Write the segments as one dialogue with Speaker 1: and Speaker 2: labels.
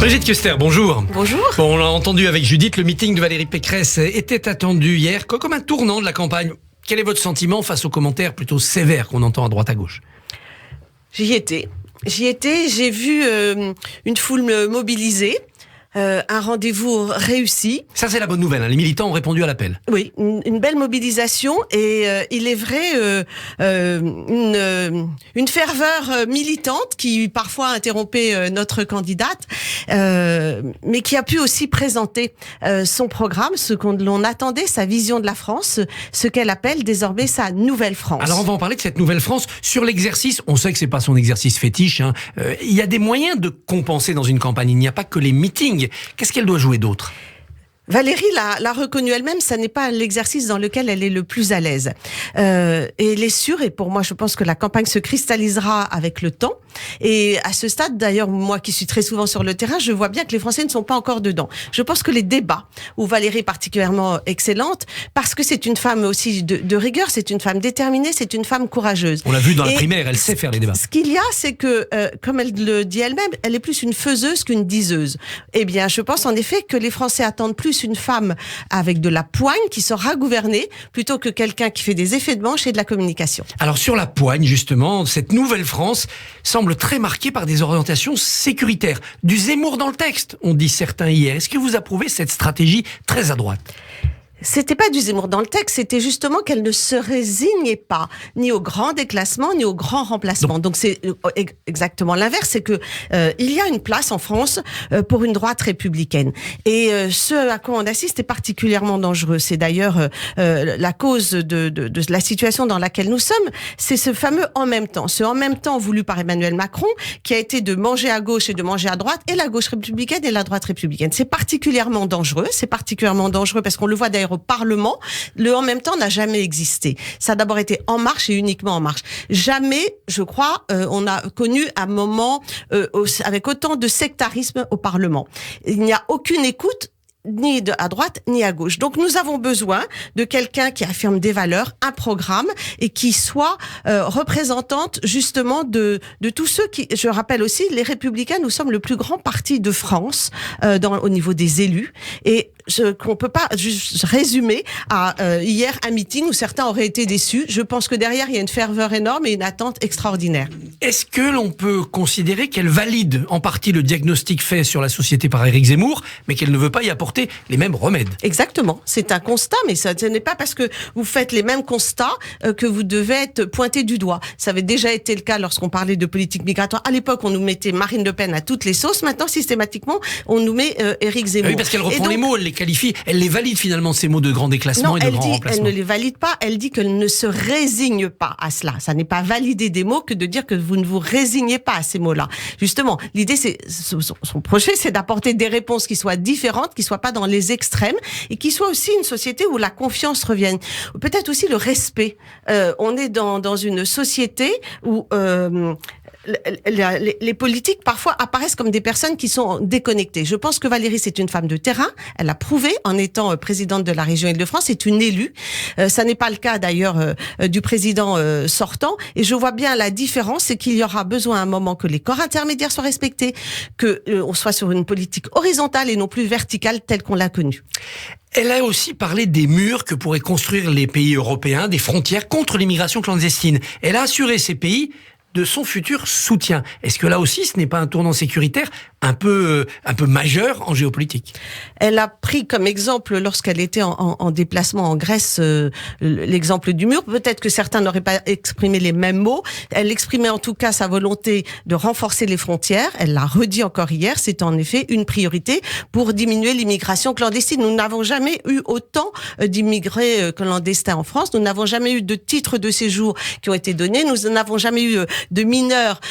Speaker 1: Brigitte Kuster, bonjour.
Speaker 2: Bonjour.
Speaker 1: Bon, on l'a entendu avec Judith, le meeting de Valérie Pécresse était attendu hier comme un tournant de la campagne. Quel est votre sentiment face aux commentaires plutôt sévères qu'on entend à droite à gauche ?
Speaker 2: J'y étais, j'ai vu une foule mobilisée. Un rendez-vous réussi.
Speaker 1: Ça, c'est la bonne nouvelle. Les militants ont répondu à l'appel.
Speaker 2: Oui, une belle mobilisation et il est vrai une ferveur militante qui parfois interrompait notre candidate, mais qui a pu aussi présenter son programme, ce qu'on attendait, sa vision de la France, ce qu'elle appelle désormais sa nouvelle France.
Speaker 1: Alors, on va en parler de cette nouvelle France. Sur l'exercice, on sait que c'est pas son exercice fétiche. Il y a des moyens de compenser dans une campagne. Il n'y a pas que les meetings. Qu'est-ce qu'elle doit jouer d'autre ?
Speaker 2: Valérie l'a reconnu elle-même, ça n'est pas l'exercice dans lequel elle est le plus à l'aise. Et elle est sûre, et pour moi je pense que la campagne se cristallisera avec le temps. Et à ce stade, d'ailleurs, moi qui suis très souvent sur le terrain, je vois bien que les Français ne sont pas encore dedans. Je pense que les débats, où Valérie est particulièrement excellente, parce que c'est une femme aussi de rigueur, c'est une femme déterminée, c'est une femme courageuse.
Speaker 1: On l'a vu dans la primaire, elle sait faire les débats.
Speaker 2: Ce qu'il y a, c'est que, comme elle le dit elle-même, elle est plus une faiseuse qu'une diseuse. Eh bien, je pense en effet que les Français attendent plus une femme avec de la poigne qui saura gouverner plutôt que quelqu'un qui fait des effets de manche et de la communication.
Speaker 1: Alors sur la poigne justement, cette nouvelle France semble très marquée par des orientations sécuritaires. Du Zemmour dans le texte, ont dit certains hier. Est-ce que vous approuvez cette stratégie très à droite ?
Speaker 2: C'était pas du Zemmour dans le texte, c'était justement qu'elle ne se résignait pas ni au grand déclassement ni au grand remplacement. Donc c'est exactement l'inverse, c'est que il y a une place en France pour une droite républicaine. Et ce à quoi on assiste est particulièrement dangereux. C'est d'ailleurs la cause de la situation dans laquelle nous sommes. C'est ce fameux en même temps. Ce en même temps voulu par Emmanuel Macron, qui a été de manger à gauche et de manger à droite, et la gauche républicaine et la droite républicaine. C'est particulièrement dangereux. C'est particulièrement dangereux parce qu'on le voit d'ailleurs au Parlement, le en même temps n'a jamais existé. Ça a d'abord été En Marche et uniquement En Marche. Jamais, je crois, on a connu un moment avec autant de sectarisme au Parlement. Il n'y a aucune écoute ni à droite ni à gauche. Donc nous avons besoin de quelqu'un qui affirme des valeurs, un programme et qui soit représentante justement de tous ceux qui, je rappelle aussi, les Républicains, nous sommes le plus grand parti de France au niveau des élus et qu'on peut pas juste résumer à hier un meeting où certains auraient été déçus. Je pense que derrière il y a une ferveur énorme et une attente extraordinaire.
Speaker 1: Est-ce que l'on peut considérer qu'elle valide en partie le diagnostic fait sur la société par Éric Zemmour, mais qu'elle ne veut pas y apporter les mêmes remèdes?
Speaker 2: Exactement, c'est un constat, mais ce n'est pas parce que vous faites les mêmes constats que vous devez être pointé du doigt. Ça avait déjà été le cas lorsqu'on parlait de politique migratoire. À l'époque, on nous mettait Marine Le Pen à toutes les sauces. Maintenant, systématiquement, on nous met Éric Zemmour.
Speaker 1: Oui, parce qu'elle reprend les mots, elle les qualifie, elle les valide finalement, ces mots de grand déclassement et de grand remplacement.
Speaker 2: Elle ne les valide pas, elle dit qu'elle ne se résigne pas à cela. Ça n'est pas valider des mots que de dire que vous ne vous résignez pas à ces mots-là. Justement, l'idée, son projet, c'est d'apporter des réponses qui soient différentes, qui soient pas dans les extrêmes et qui soit aussi une société où la confiance revienne. Peut-être aussi le respect. On est dans une société où les politiques parfois apparaissent comme des personnes qui sont déconnectées. Je pense que Valérie, c'est une femme de terrain. Elle a prouvé en étant présidente de la région Île-de-France. C'est une élue. Ça n'est pas le cas d'ailleurs du président sortant. Et je vois bien la différence, c'est qu'il y aura besoin à un moment que les corps intermédiaires soient respectés, que on soit sur une politique horizontale et non plus verticale telle qu'on l'a connue.
Speaker 1: Elle a aussi parlé des murs que pourraient construire les pays européens, des frontières contre l'immigration clandestine. Elle a assuré ces pays de son futur soutien. Est-ce que là aussi, ce n'est pas un tournant sécuritaire un peu majeur en géopolitique?
Speaker 2: Elle a pris comme exemple, lorsqu'elle était en déplacement en Grèce, l'exemple du mur. Peut-être que certains n'auraient pas exprimé les mêmes mots. Elle exprimait en tout cas sa volonté de renforcer les frontières. Elle l'a redit encore hier. C'est en effet une priorité pour diminuer l'immigration clandestine. Nous n'avons jamais eu autant d'immigrés clandestins en France. Nous n'avons jamais eu de titres de séjour qui ont été donnés. Nous n'avons jamais eu de mineurs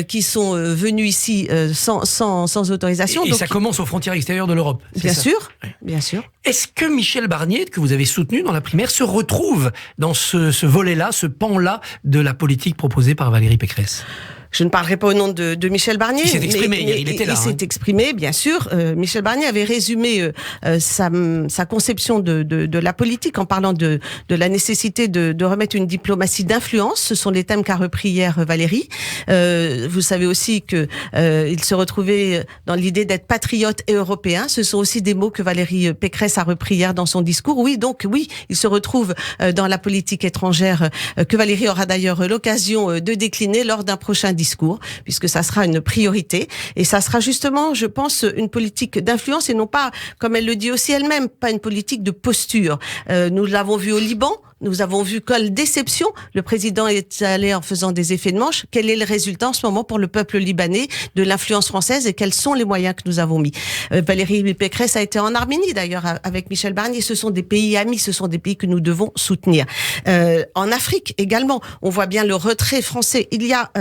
Speaker 2: qui sont venus ici sans autorisation.
Speaker 1: Et donc, ça commence aux frontières extérieures de l'Europe.
Speaker 2: Bien sûr, bien sûr.
Speaker 1: Est-ce que Michel Barnier, que vous avez soutenu dans la primaire, se retrouve dans ce volet-là, ce pan-là de la politique proposée par Valérie Pécresse ?
Speaker 2: Je ne parlerai pas au nom de Michel Barnier.
Speaker 1: Il s'est exprimé, il était là.
Speaker 2: Il s'est exprimé, bien sûr. Michel Barnier avait résumé sa conception de la politique en parlant de la nécessité de remettre une diplomatie d'influence. Ce sont les thèmes qu'a repris hier Valérie. Vous savez aussi que il se retrouvait dans l'idée d'être patriote et européen. Ce sont aussi des mots que Valérie Pécresse a repris hier dans son discours. Oui, donc oui, il se retrouve dans la politique étrangère que Valérie aura d'ailleurs l'occasion de décliner lors d'un prochain discours, puisque ça sera une priorité. Et ça sera justement, je pense, une politique d'influence et non pas, comme elle le dit aussi elle-même, pas une politique de posture. Nous l'avons vu au Liban. Nous avons vu quelle déception le président est allé en faisant des effets de manche. Quel est le résultat en ce moment pour le peuple libanais de l'influence française et quels sont les moyens que nous avons mis. Valérie Pécresse a été en Arménie d'ailleurs avec Michel Barnier. Ce sont des pays amis, ce sont des pays que nous devons soutenir. En Afrique également, on voit bien le retrait français. Il y a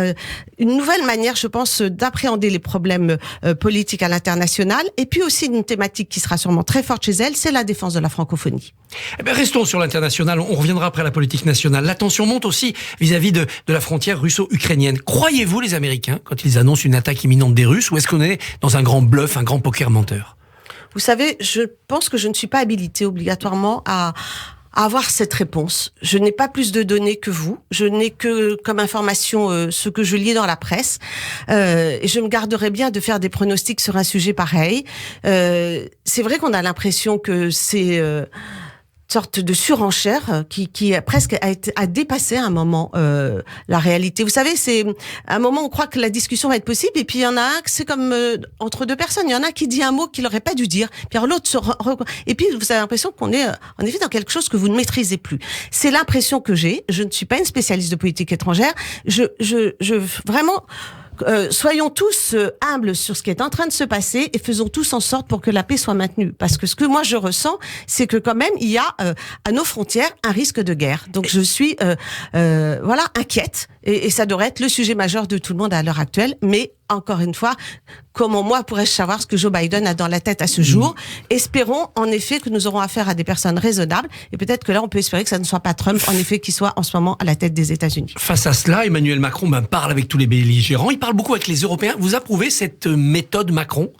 Speaker 2: une nouvelle manière, je pense, d'appréhender les problèmes politiques à l'international. Et puis aussi une thématique qui sera sûrement très forte chez elle, c'est la défense de la francophonie.
Speaker 1: Eh bien, restons sur l'international. On reviendra après la politique nationale. La tension monte aussi vis-à-vis de la frontière russo-ukrainienne. Croyez-vous les Américains quand ils annoncent une attaque imminente des Russes, ou est-ce qu'on est dans un grand bluff, un grand poker menteur?
Speaker 2: Vous savez, je pense que je ne suis pas habilitée obligatoirement à avoir cette réponse. Je n'ai pas plus de données que vous. Je n'ai que comme information ce que je lis dans la presse. Et je me garderai bien de faire des pronostics sur un sujet pareil. C'est vrai qu'on a l'impression que c'est sorte de surenchère qui presque a dépassé à un moment la réalité. Vous savez, c'est un moment où on croit que la discussion va être possible, et puis il y en a un, c'est comme entre deux personnes, il y en a un qui dit un mot qu'il n'aurait pas dû dire, puis alors l'autre et puis vous avez l'impression qu'on est en effet dans quelque chose que vous ne maîtrisez plus. C'est l'impression que j'ai. Je ne suis pas une spécialiste de politique étrangère. Vraiment. Soyons tous humbles sur ce qui est en train de se passer et faisons tous en sorte pour que la paix soit maintenue. Parce que ce que moi je ressens, c'est que quand même il y a à nos frontières un risque de guerre. Donc je suis inquiète et ça devrait être le sujet majeur de tout le monde à l'heure actuelle. Mais encore une fois, comment moi pourrais-je savoir ce que Joe Biden a dans la tête à ce jour? Espérons en effet que nous aurons affaire à des personnes raisonnables et peut-être que là on peut espérer que ça ne soit pas Trump en effet qui soit en ce moment à la tête des États-Unis.
Speaker 1: Face à cela, Emmanuel Macron parle avec tous les belligérants, il parle beaucoup avec les Européens. Vous approuvez cette méthode Macron ?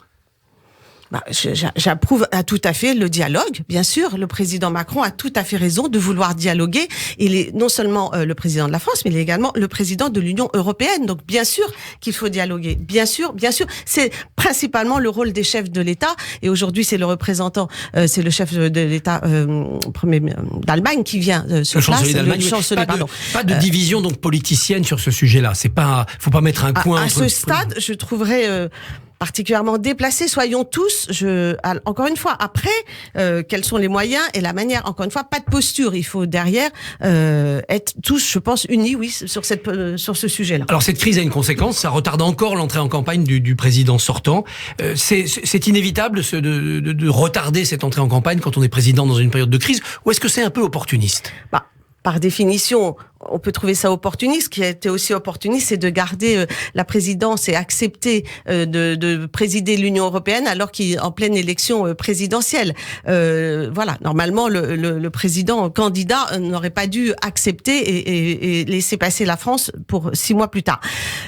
Speaker 2: J'approuve tout à fait le dialogue, bien sûr. Le président Macron a tout à fait raison de vouloir dialoguer. Il est non seulement le président de la France, mais il est également le président de l'Union européenne. Donc, bien sûr qu'il faut dialoguer. Bien sûr. C'est principalement le rôle des chefs de l'État. Et aujourd'hui, c'est le représentant, c'est le chef de l'État premier d'Allemagne qui vient sur place.
Speaker 1: Le chancelier d'Allemagne. Pas de division donc politicienne sur ce sujet-là. C'est pas, faut pas mettre un coin.
Speaker 2: À ce stade, je trouverais particulièrement déplacés, soyons tous, encore une fois, après, quels sont les moyens et la manière, encore une fois, pas de posture, il faut derrière être tous, je pense, unis, oui, sur ce sujet-là.
Speaker 1: Alors cette crise a une conséquence, ça retarde encore l'entrée en campagne du président sortant. C'est inévitable de retarder cette entrée en campagne quand on est président dans une période de crise, ou est-ce que c'est un peu opportuniste ?
Speaker 2: Par définition, on peut trouver ça opportuniste. Ce qui a été aussi opportuniste, c'est de garder la présidence et accepter de présider l'Union européenne alors qu'il est en pleine élection présidentielle. Normalement, le président candidat n'aurait pas dû accepter et laisser passer la France pour 6 mois plus tard.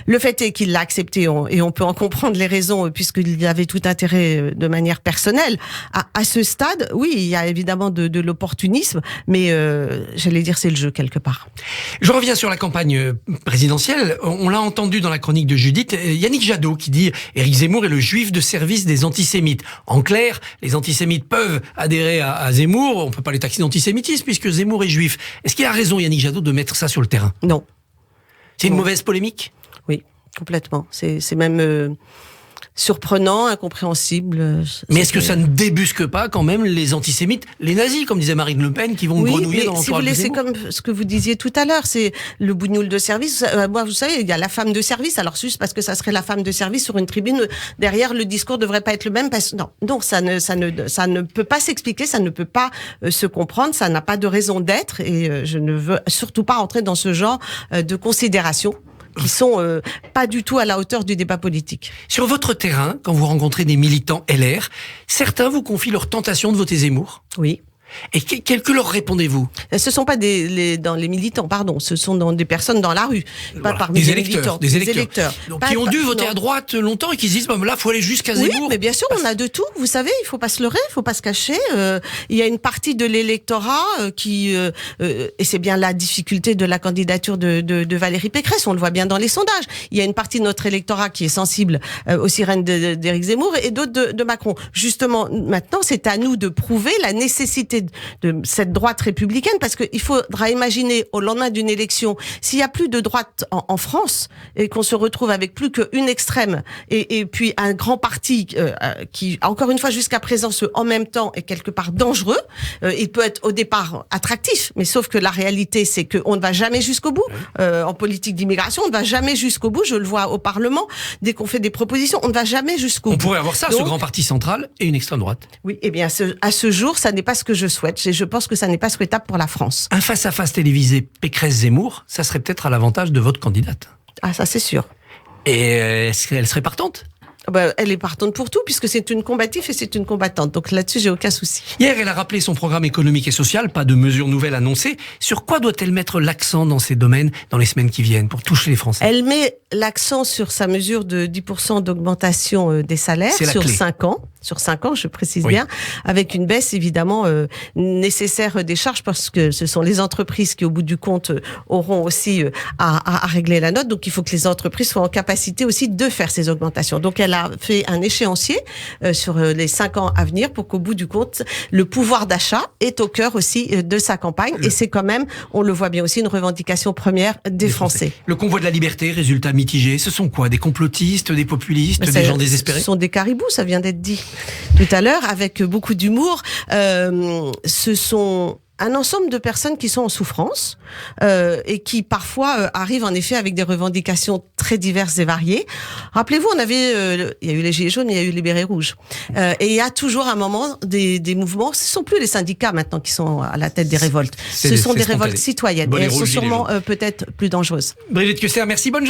Speaker 2: Le fait est qu'il l'a accepté et on peut en comprendre les raisons puisqu'il y avait tout intérêt de manière personnelle. À ce stade, oui, il y a évidemment de l'opportunisme, mais j'allais dire c'est le jeu quelque part.
Speaker 1: Je reviens sur la campagne présidentielle. On l'a entendu dans la chronique de Judith, Yannick Jadot qui dit « Éric Zemmour est le juif de service des antisémites ». En clair, les antisémites peuvent adhérer à Zemmour, on ne peut pas les taxer d'antisémitisme puisque Zemmour est juif. Est-ce qu'il a raison Yannick Jadot de mettre ça sur le terrain ?
Speaker 2: Non.
Speaker 1: C'est une mauvaise polémique ?
Speaker 2: Oui, complètement. C'est même surprenant, incompréhensible.
Speaker 1: Mais est-ce que ça ne débusque pas quand même les antisémites, les nazis, comme disait Marine Le Pen, qui vont grenouiller dans l'entourage de Zemmour ?
Speaker 2: C'est comme ce que vous disiez tout à l'heure, c'est le bougnoul de service. Moi, vous savez, il y a la femme de service. Alors juste parce que ça serait la femme de service sur une tribune, derrière le discours devrait pas être le même. Non, ça ne peut pas s'expliquer, ça ne peut pas se comprendre, ça n'a pas de raison d'être. Et je ne veux surtout pas entrer dans ce genre de considérations qui sont pas du tout à la hauteur du débat politique.
Speaker 1: Sur votre terrain, quand vous rencontrez des militants LR, certains vous confient leur tentation de voter Zemmour ?
Speaker 2: Oui.
Speaker 1: Et que leur répondez-vous?
Speaker 2: Ce ne sont pas dans les militants, pardon, ce sont des personnes dans la rue, pas parmi
Speaker 1: des
Speaker 2: les
Speaker 1: électeurs,
Speaker 2: militants.
Speaker 1: des électeurs. Donc, qui ont dû voter à droite longtemps et qui se disent, là, il faut aller jusqu'à Zemmour.
Speaker 2: Oui, mais bien sûr, on a de tout. Vous savez, il ne faut pas se leurrer, il ne faut pas se cacher. Il y a une partie de l'électorat et c'est bien la difficulté de la candidature de Valérie Pécresse, on le voit bien dans les sondages. Il y a une partie de notre électorat qui est sensible aux sirènes d'Éric Zemmour et d'autres de Macron. Justement, maintenant, c'est à nous de prouver la nécessité de cette droite républicaine, parce qu'il faudra imaginer au lendemain d'une élection, s'il y a plus de droite en France et qu'on se retrouve avec plus qu'une extrême et puis un grand parti qui, encore une fois, jusqu'à présent, en même temps est quelque part dangereux. Il peut être au départ attractif, mais sauf que la réalité, c'est qu'on ne va jamais jusqu'au bout. En politique d'immigration, on ne va jamais jusqu'au bout. Je le vois au Parlement, dès qu'on fait des propositions, on ne va jamais jusqu'au bout.
Speaker 1: On pourrait avoir ça, donc, ce grand parti central et une extrême droite.
Speaker 2: Oui, eh bien, à ce jour, ça n'est pas ce que je souhaite. Et je pense que ça n'est pas souhaitable pour la France.
Speaker 1: Un face-à-face télévisé Pécresse-Zemmour, ça serait peut-être à l'avantage de votre candidate.
Speaker 2: Ah, ça c'est sûr.
Speaker 1: Et est-ce qu'elle serait partante?
Speaker 2: Elle est partante pour tout, puisque c'est une combative et c'est une combattante. Donc là-dessus, j'ai aucun souci.
Speaker 1: Hier, elle a rappelé son programme économique et social, pas de mesures nouvelles annoncées. Sur quoi doit-elle mettre l'accent dans ces domaines dans les semaines qui viennent pour toucher les Français?
Speaker 2: Elle met l'accent sur sa mesure de 10% d'augmentation des salaires sur 5 ans. Sur 5 ans, je précise bien, avec une baisse évidemment nécessaire des charges, parce que ce sont les entreprises qui, au bout du compte, auront aussi à régler la note. Donc il faut que les entreprises soient en capacité aussi de faire ces augmentations. Donc elle a fait un échéancier sur les 5 ans à venir pour qu'au bout du compte, le pouvoir d'achat est au cœur aussi de sa campagne. Et c'est quand même, on le voit bien aussi, une revendication première des Français.
Speaker 1: Le convoi de la liberté, résultat mitigé, ce sont quoi? Des complotistes, des populistes, des gens désespérés?
Speaker 2: Ce sont des caribous, ça vient d'être dit tout à l'heure, avec beaucoup d'humour. Ce sont un ensemble de personnes qui sont en souffrance et qui parfois arrivent en effet avec des revendications très diverses et variées. Rappelez-vous, il y a eu les Gilets jaunes, il y a eu les Bérets rouges. Et il y a toujours un moment des mouvements. Ce ne sont plus les syndicats maintenant qui sont à la tête des révoltes. Ce sont des révoltes citoyennes. Et elles sont sûrement peut-être plus dangereuses.
Speaker 1: Brigitte Kuster, merci, bonne journée.